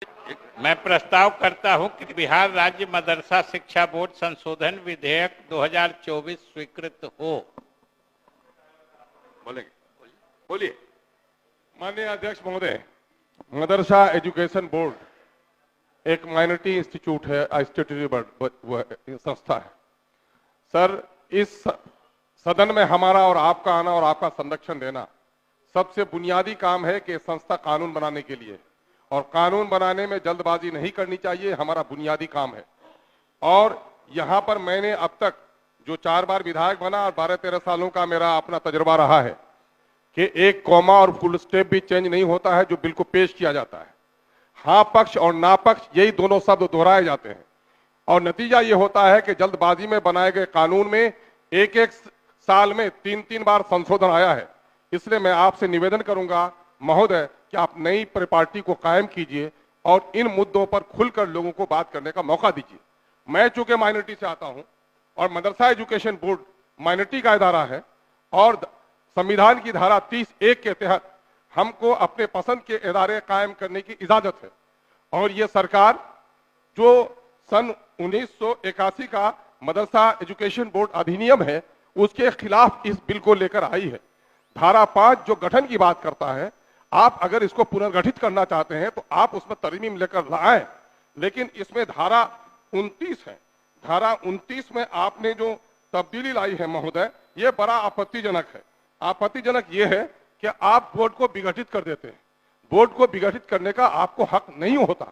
मैं प्रस्ताव करता हूं कि बिहार राज्य मदरसा शिक्षा बोर्ड संशोधन विधेयक 2024 स्वीकृत हो। बोलेंगे, बोलिए। माननीय अध्यक्ष महोदय, मदरसा एजुकेशन बोर्ड एक माइनॉरिटी इंस्टीट्यूट है, स्टैट्यूटरी संस्था है। सर, इस सदन में हमारा और आपका आना और आपका संरक्षण देना सबसे बुनियादी काम है कि संस्था कानून बनाने के लिए, और कानून बनाने में जल्दबाजी नहीं करनी चाहिए, हमारा बुनियादी काम है। और यहां पर मैंने अब तक जो 4 बार विधायक बना और 12-13 सालों का मेरा अपना तजुर्बा रहा है कि एक कॉमा और फुल स्टॉप भी चेंज नहीं होता है जो बिल को पेश किया जाता है। हाँ पक्ष और ना पक्ष यही दोनों शब्द दोहराए जाते हैं, और नतीजा ये होता है कि जल्दबाजी में बनाए गए कानून में एक साल में 3-3 बार संशोधन आया है। इसलिए मैं आपसे निवेदन करूंगा महोदय कि आप नई परिपाटी को कायम कीजिए और इन मुद्दों पर खुलकर लोगों को बात करने का मौका दीजिए। मैं चूंकि माइनॉरिटी से आता हूं और मदरसा एजुकेशन बोर्ड माइनॉरिटी का इदारा है, और संविधान की धारा 30(1) के तहत हमको अपने पसंद के इदारे कायम करने की इजाजत है। और ये सरकार जो सन 1981 का मदरसा एजुकेशन बोर्ड अधिनियम है उसके खिलाफ इस बिल को लेकर आई है। धारा 5 जो गठन की बात करता है, आप अगर इसको पुनर्गठित करना चाहते हैं तो आप उसमें तरमीम लेकर लाएं, लेकिन इसमें धारा 29 है। धारा 29 में आपने जो तब्दीली लाई है महोदय, ये बड़ा आपत्तिजनक है। आपत्तिजनक ये है कि आप बोर्ड को विघटित कर देते हैं। बोर्ड को विघटित करने का आपको हक नहीं होता,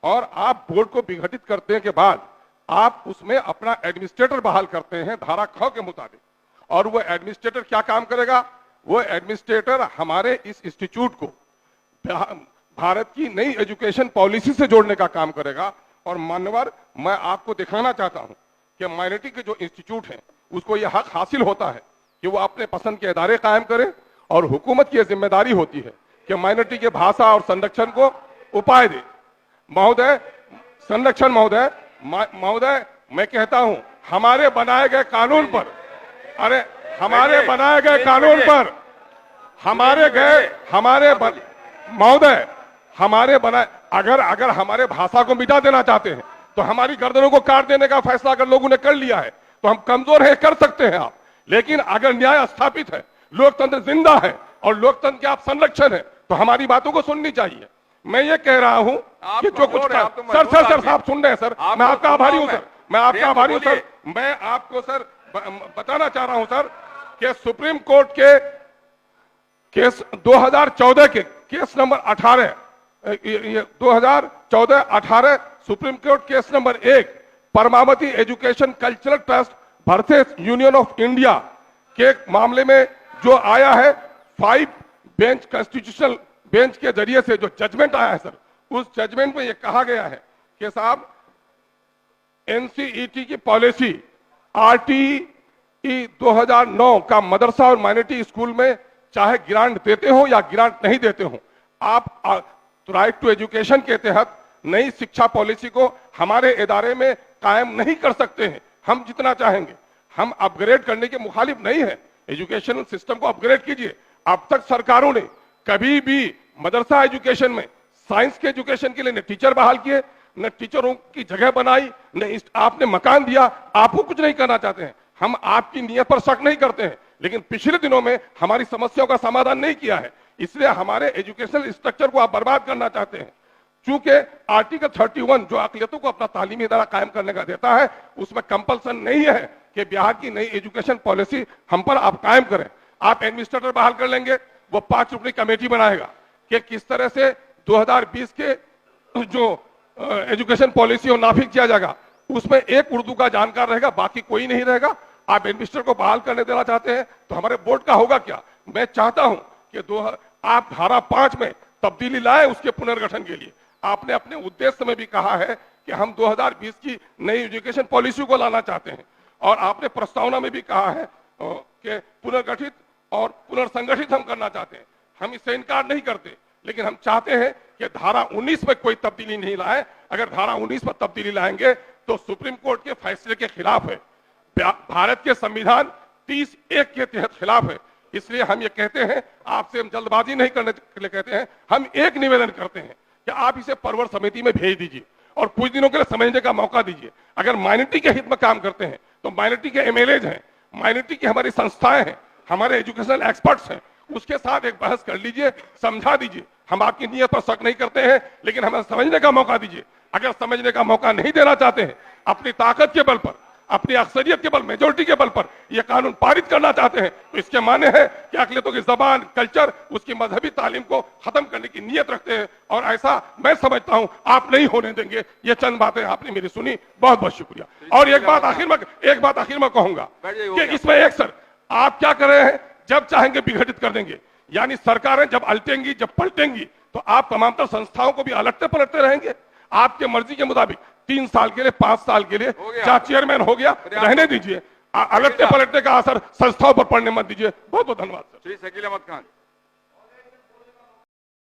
और आप बोर्ड को विघटित करने के बाद आप उसमें अपना एडमिनिस्ट्रेटर बहाल करते हैं धारा 6 के मुताबिक। और वो एडमिनिस्ट्रेटर क्या काम करेगा? वो एडमिनिस्ट्रेटर हमारे इस इंस्टीट्यूट को भारत की नई एजुकेशन पॉलिसी से जोड़ने का काम करेगा। और मान्यवर, मैं आपको दिखाना चाहता हूं कि माइनॉरिटी के जो इंस्टीट्यूट हैं उसको यह हक हासिल होता है कि वो अपने पसंद के इदारे कायम करे, और हुकूमत की जिम्मेदारी होती है कि माइनॉरिटी के भाषा और संरक्षण को उपाय दे। महोदय, संरक्षण महोदय, मैं कहता हूं हमारे बनाए गए कानून पर, अरे हमारे बनाए गए कानून पर महोदय, हमारे बनाए, अगर हमारे भाषा को मिटा देना चाहते हैं तो हमारी गर्दनों को काट देने का फैसला अगर लोगों ने कर लिया है तो हम कमजोर है, कर सकते हैं आप। लेकिन अगर न्याय स्थापित है, लोकतंत्र जिंदा है और लोकतंत्र के आप संरक्षण है, तो हमारी बातों को सुननी चाहिए। मैं ये कह रहा हूं कि जो कुछ सर आप सुन रहे हैं सर, मैं आपका आभारी हूं सर, मैं आपका आभारी हूं सर। मैं आपको सर बताना चाह रहा हूं सर कि सुप्रीम कोर्ट के केस 2014 के case number 18, 2014-18 supreme court case number 1 Paramavati education cultural trust versus union of India के मामले में जो आया है 5 बेंच कॉन्स्टिट्यूशनल बेंच के जरिए से जो जजमेंट आया है सर, उस जजमेंट में यह कहा गया है कि साहब एनसीईटी की पॉलिसी RTE 2009 का मदरसा और माइनॉरिटी स्कूल में चाहे ग्रांट देते हो या ग्रांट नहीं देते हो, आप राइट टू एजुकेशन के तहत नई शिक्षा पॉलिसी को हमारे इदारे में कायम नहीं कर सकते हैं। हम जितना चाहेंगे, हम अपग्रेड करने के मुखालिफ नहीं है। एजुकेशन सिस्टम को अपग्रेड कीजिए। अब तक सरकारों ने कभी भी मदरसा एजुकेशन में साइंस के एजुकेशन के लिए न टीचर बहाल किए, न टीचरों की जगह बनाई, न आपने मकान दिया। आपको कुछ नहीं करना चाहते हैं, हम आपकी नीयत पर शक नहीं करते हैं, लेकिन पिछले दिनों में हमारी समस्याओं का समाधान नहीं किया है, इसलिए हमारे एजुकेशनल स्ट्रक्चर को आप बर्बाद करना चाहते हैं। चूंकि आर्टिकल 31 जो अकलियतों को अपना तालीमी इदारा कायम करने का देता है, उसमें कंपल्सन नहीं है कि बिहार की नई एजुकेशन पॉलिसी हम पर आप कायम करें। आप एडमिनिस्ट्रेटर बहाल कर लेंगे, वो 5 रुपये कमेटी बनाएगा कि किस तरह से 2020 के जो एजुकेशन पॉलिसी को नाफिज किया जाएगा। उसमें एक उर्दू का जानकार रहेगा, बाकी कोई नहीं रहेगा। आप एडमिनिस्ट्रेटर को बहाल करने देना चाहते हैं तो हमारे बोर्ड का होगा क्या? मैं चाहता हूं कि आप धारा 5 में तब्दीली लाए उसके पुनर्गठन के लिए। आपने अपने उद्देश्य में भी कहा है कि हम 2020 की नई एजुकेशन पॉलिसी को लाना चाहते हैं, और आपने प्रस्तावना में भी कहा है कि पुनर्गठित और पुनर्संगठित हम करना चाहते हैं। हम इससे इनकार नहीं करते, लेकिन हम चाहते हैं कि धारा 19 में कोई तब्दीली नहीं लाए। अगर धारा 19 में तब्दीली लाएंगे तो सुप्रीम कोर्ट के फैसले के खिलाफ है, भारत के संविधान 30(1) के तहत खिलाफ है। इसलिए हम ये कहते हैं, आपसे हम जल्दबाजी नहीं करने के लिए कहते हैं, हम एक निवेदन करते हैं कि आप इसे परवर समिति में भेज दीजिए और कुछ दिनों के लिए समझने का मौका दीजिए। अगर माइनॉरिटी के हित में काम करते हैं तो माइनॉरिटी के एमएलएज हैं, माइनॉरिटी की हमारी संस्थाएं हैं, हमारे एजुकेशनल एक्सपर्ट्स हैं, उसके साथ एक बहस कर लीजिए, समझा दीजिए। हम आपकी नीयत पर शक नहीं करते हैं, लेकिन हमें समझने का मौका दीजिए। अगर समझने का मौका नहीं देना चाहते हैं, अपनी ताकत के बल पर, अपनी अक्सरियत के बल, मेजोरिटी के बल पर यह कानून पारित करना चाहते हैं, तो इसके माने है कि अकलियतों की जबान, कल्चर, उसकी मजहबी तालीम को खत्म करने की नीयत रखते हैं। और ऐसा मैं समझता हूं आप नहीं होने देंगे। ये चंद बातें आपने मेरी सुनी, बहुत बहुत शुक्रिया। और एक बात आखिर में कहूंगा कि इसमें एक सर आप क्या कर रहे हैं, जब चाहेंगे विघटित कर देंगे। यानी सरकारें जब अलटेंगी, जब पलटेंगी, तो आप तमाम तर संस्थाओं को भी अलटते पलटते रहेंगे आपके मर्जी के मुताबिक। 3 साल के लिए, 5 साल के लिए क्या चेयरमैन हो गया, रहने दीजिए। अलटते पलटने का असर संस्थाओं पर पड़ने मत दीजिए। बहुत बहुत धन्यवाद सर। श्री शकील अहमद खान।